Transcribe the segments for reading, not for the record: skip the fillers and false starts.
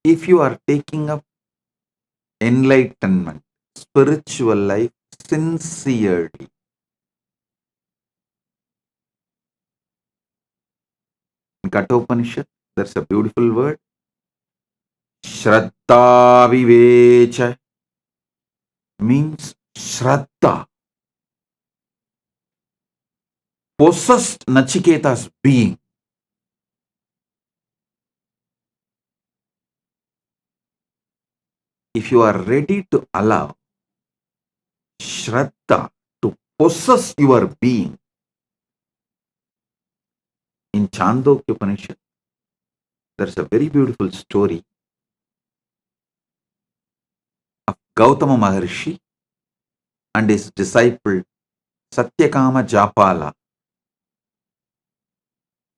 if you are taking up enlightenment, spiritual life sincerely, in Kathopanishad, there's a beautiful word, Shraddha Vivecha, means Shraddha, possessed Nachiketa's being. If you are ready to allow Shraddha to possess your being, in Chandogya Upanishad, there's a very beautiful story of Gautama Maharshi and his disciple Satyakama Japala.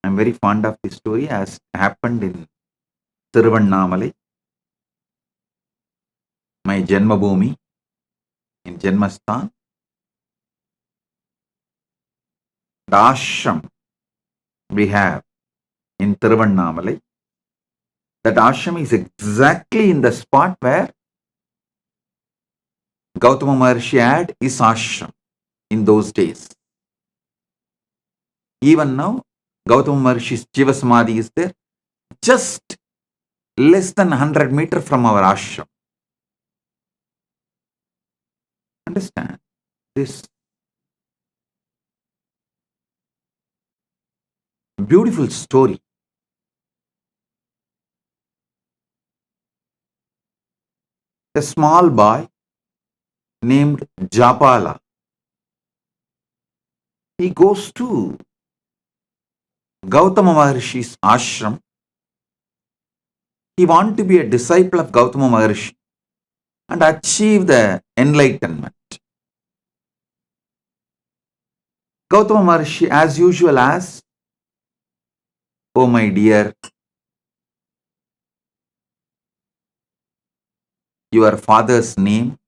I'm very fond of this story as happened in Tiruvannamalai, my Janmabhoomi, in Janmasthan. The ashram we have in Tiruvannamalai, that ashram is exactly in the spot where Gautama Maharshi had his ashram in those days. Even now, Gautama Maharshi's Jiva Samadhi is there, just less than 100 meters from our ashram. Understand this beautiful story. A small boy named Japala, he goes to Gautama Maharshi's ashram. He wants to be a disciple of Gautama Maharshi and achieve the enlightenment. Gautama Maharshi, as usual, asks, "Oh my dear, your father's name,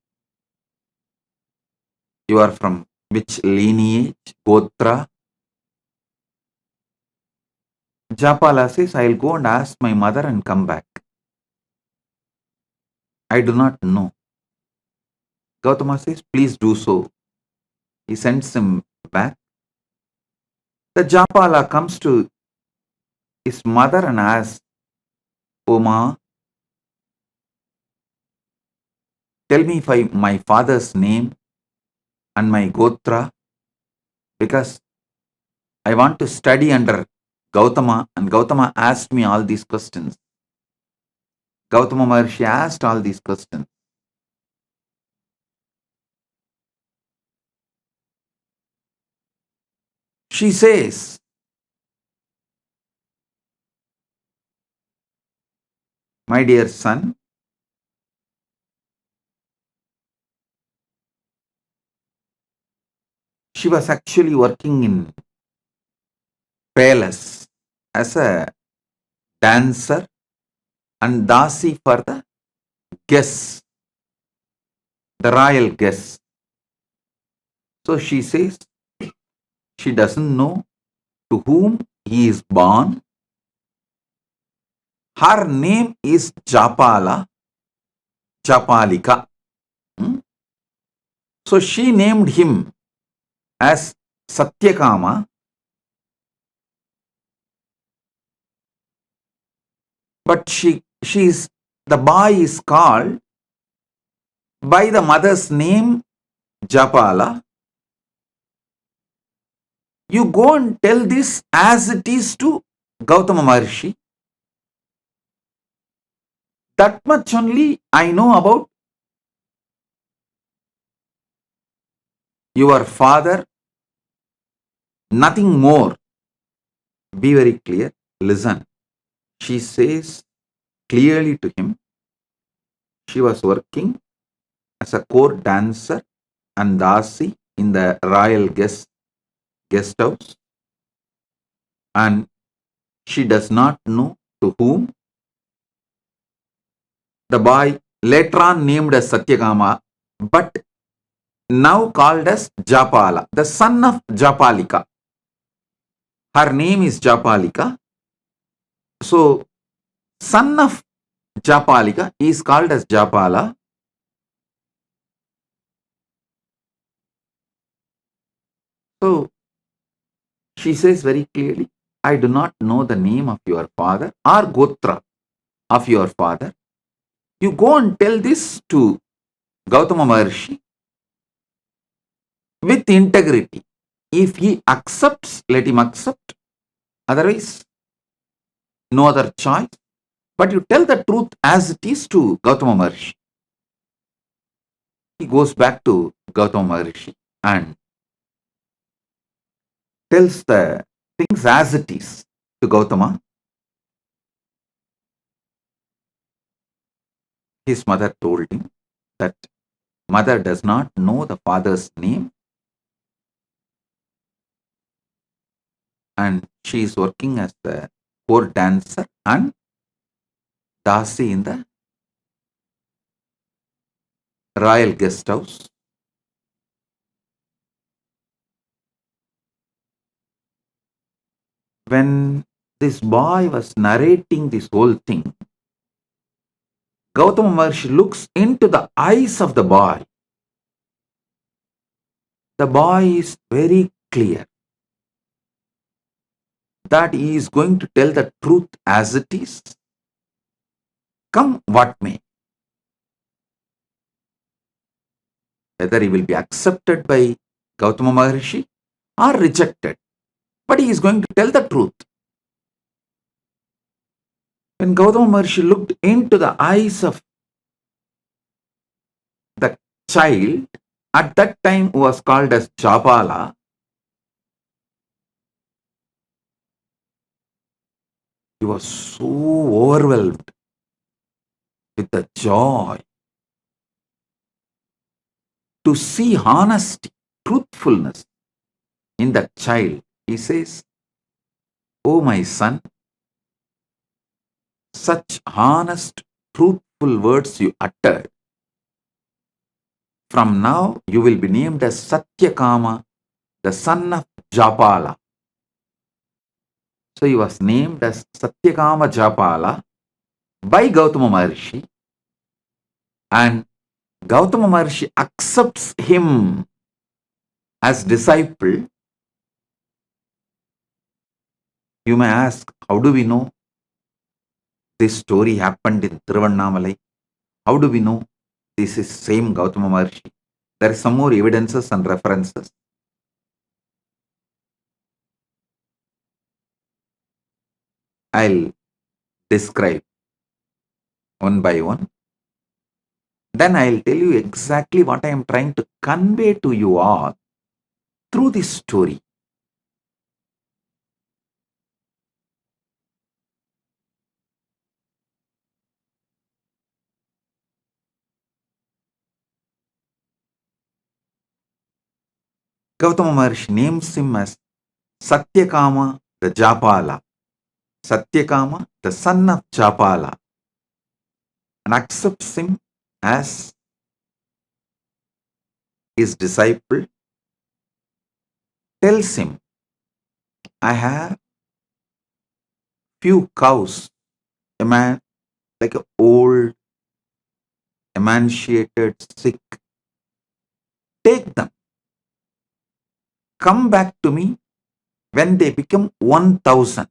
you are from which lineage, Gotra?" Japala says, "I'll go and ask my mother and come back. I do not know." Gautama says, "Please do so." He sends him back. The Japala comes to his mother and asks, "Oh ma, tell me my father's name and my Gotra, because I want to study under Gautama, and Gautama asked me all these questions." Gautama Maharshi asked all these questions. She says, "My dear son, she was actually working in palace as a dancer and dasi for the guests, the royal guests. So she says she doesn't know to whom he is born. Her name is Japala, Japalika. So she named him as Satyakama, but the boy is called by the mother's name Japala. You go and tell this as it is to Gautama Maharshi. That much only I know about your father, nothing more." Be very clear. Listen. She says clearly to him, she was working as a court dancer and dasi in the royal guest house, and she does not know to whom. The boy later on named as Satyakama, but now called as Japala, the son of Japalika. Her name is Japalika. So, son of Japalika is called as Japala. So she says very clearly, I do not know the name of your father or Gotra of your father. You go and tell this to Gautama Maharshi with integrity. If he accepts, let him accept. Otherwise, no other choice. But you tell the truth as it is to Gautama Maharshi. He goes back to Gautama Maharshi and tells the things as it is to Gautama. His mother told him that mother does not know the father's name and she is working as the court dancer and Dasi in the royal guest house. When this boy was narrating this whole thing, Gautama Maharshi looks into the eyes of the boy. The boy is very clear that he is going to tell the truth as it is, come what may. Whether he will be accepted by Gautama Maharshi or rejected, but he is going to tell the truth. When Gautama Maharshi looked into the eyes of the child, at that time who was called as Japala, he was so overwhelmed with the joy to see honesty, truthfulness in that child. He says, oh my son, such honest, truthful words you uttered. From now you will be named as Satyakama, the son of Japala. So he was named as Satyakama Japala by Gautama Maharshi, and Gautama Maharshi accepts him as disciple. You may ask, how do we know this story happened in Tiruvannamalai? How do we know this is same Gautama Maharshi? There are some more evidences and references. I'll describe one by one. Then I'll tell you exactly what I am trying to convey to you all through this story. Gautama Maharshi names him as Satyakama the Japala. Satyakama, the son of Japala, and accepts him as his disciple, tells him, I have few cows, a man like an old, emaciated, sick. Take them. Come back to me when they become 1,000.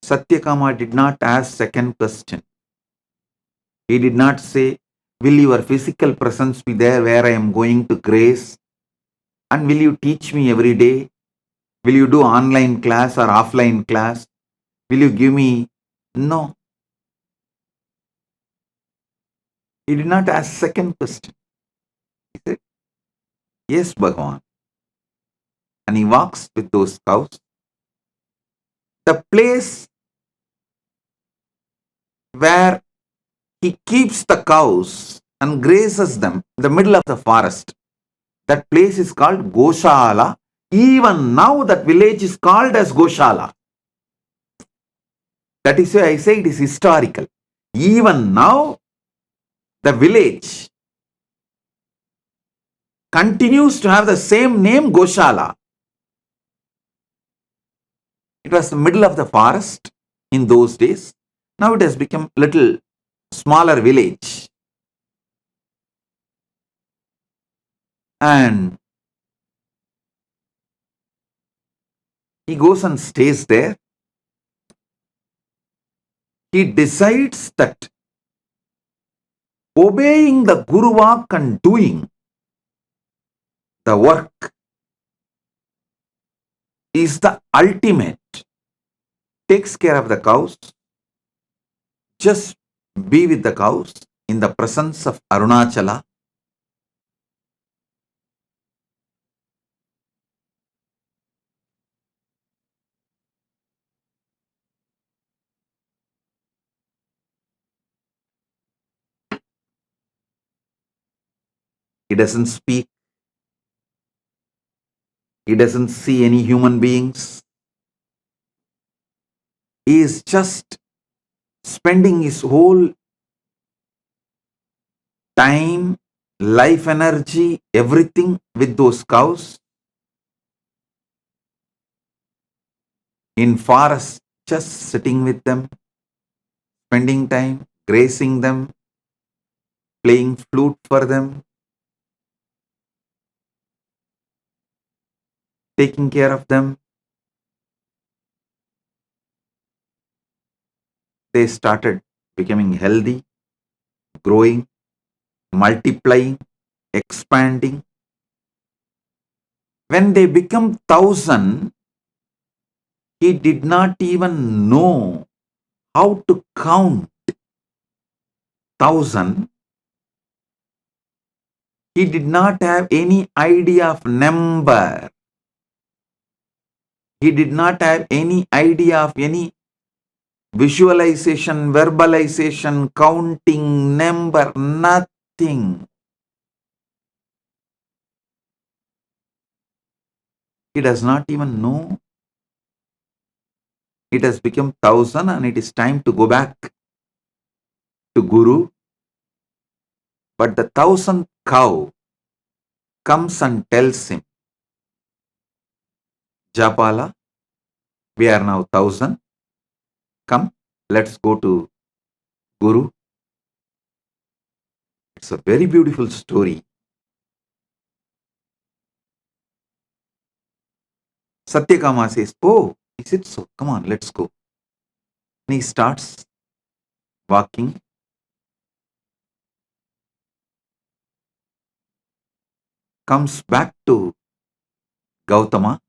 Satyakama did not ask second question. He did not say, will your physical presence be there where I am going to grace? And will you teach me every day? Will you do online class or offline class? Will you give me? No. He did not ask second question. He said, yes, Bhagavan. And he walks with those cows. The place where he keeps the cows and grazes them in the middle of the forest, that place is called Goshala. Even now that village is called as Goshala. That is why I say it is historical. Even now the village continues to have the same name, Goshala. It was the middle of the forest in those days, Now it has become little smaller village. And he goes and stays there. He decides that obeying the Guru Vak and doing the work is the ultimate. Takes care of the cows. Just be with the cows in the presence of Arunachala. He doesn't speak. He doesn't see any human beings. He is just spending his whole time, life energy, everything with those cows in forest, just sitting with them, spending time, grazing them, playing flute for them, taking care of them. They started becoming healthy, growing, multiplying, expanding. When they become 1,000, he did not even know how to count 1,000. He did not have any idea of number. He did not have any idea of any visualization, verbalization, counting, number, nothing. He does not even know. It has become 1,000 and it is time to go back to Guru. But the 1,000th cow comes and tells him, Japala, we are now 1,000. Come, let's go to Guru. It's a very beautiful story. Satyakama says, oh, is it so? Come on, let's go. And he starts walking. Comes back to Gautama.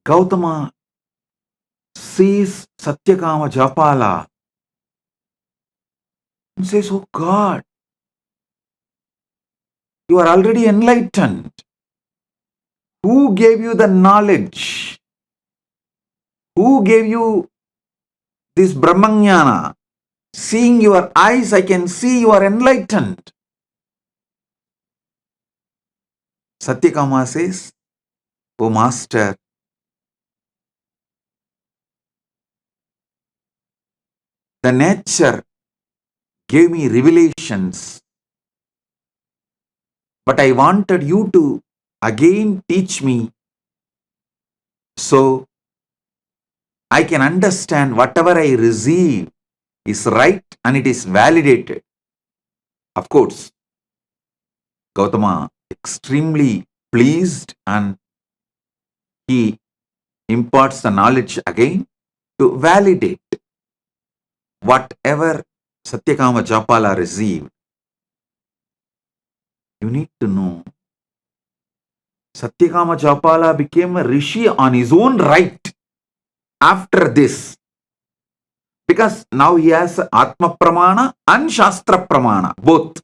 Gautama sees Satyakama Japala and says, oh God, you are already enlightened. Who gave you the knowledge? Who gave you this Brahmanyana? Seeing your eyes, I can see you are enlightened. Satyakama says, oh Master, the nature gave me revelations, but I wanted you to again teach me so I can understand whatever I receive is right and it is validated. Of course, Gautama extremely pleased and he imparts the knowledge again to validate whatever Satyakama Japala received. You need to know, Satyakama Japala became a rishi on his own right after this. Because now he has Atma Pramana and Shastra Pramana, both.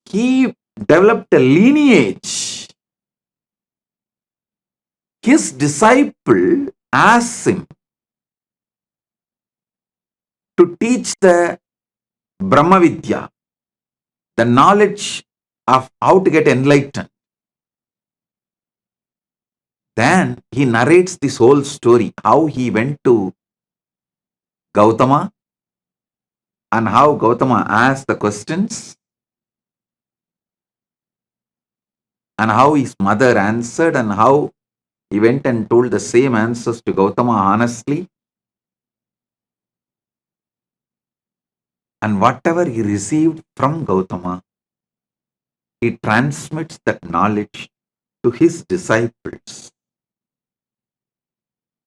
He developed a lineage. His disciple asked him to teach the Brahmavidya, the knowledge of how to get enlightened. Then he narrates this whole story, how he went to Gautama and how Gautama asked the questions and how his mother answered and how He went and told the same answers to Gautama honestly, and whatever he received from Gautama, he transmits that knowledge to his disciples.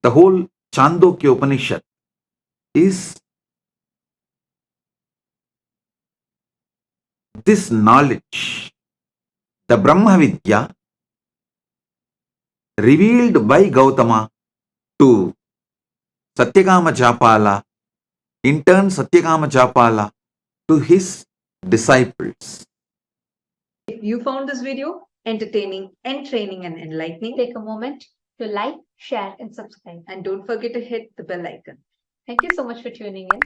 The whole Chandogya Upanishad is this knowledge, the Brahma Vidya revealed by Gautama to Satyakama Japala, in turn Satyakama Japala to his disciples. If you found this video entertaining, entraining, and enlightening, take a moment to like, share, and subscribe. And don't forget to hit the bell icon. Thank you so much for tuning in.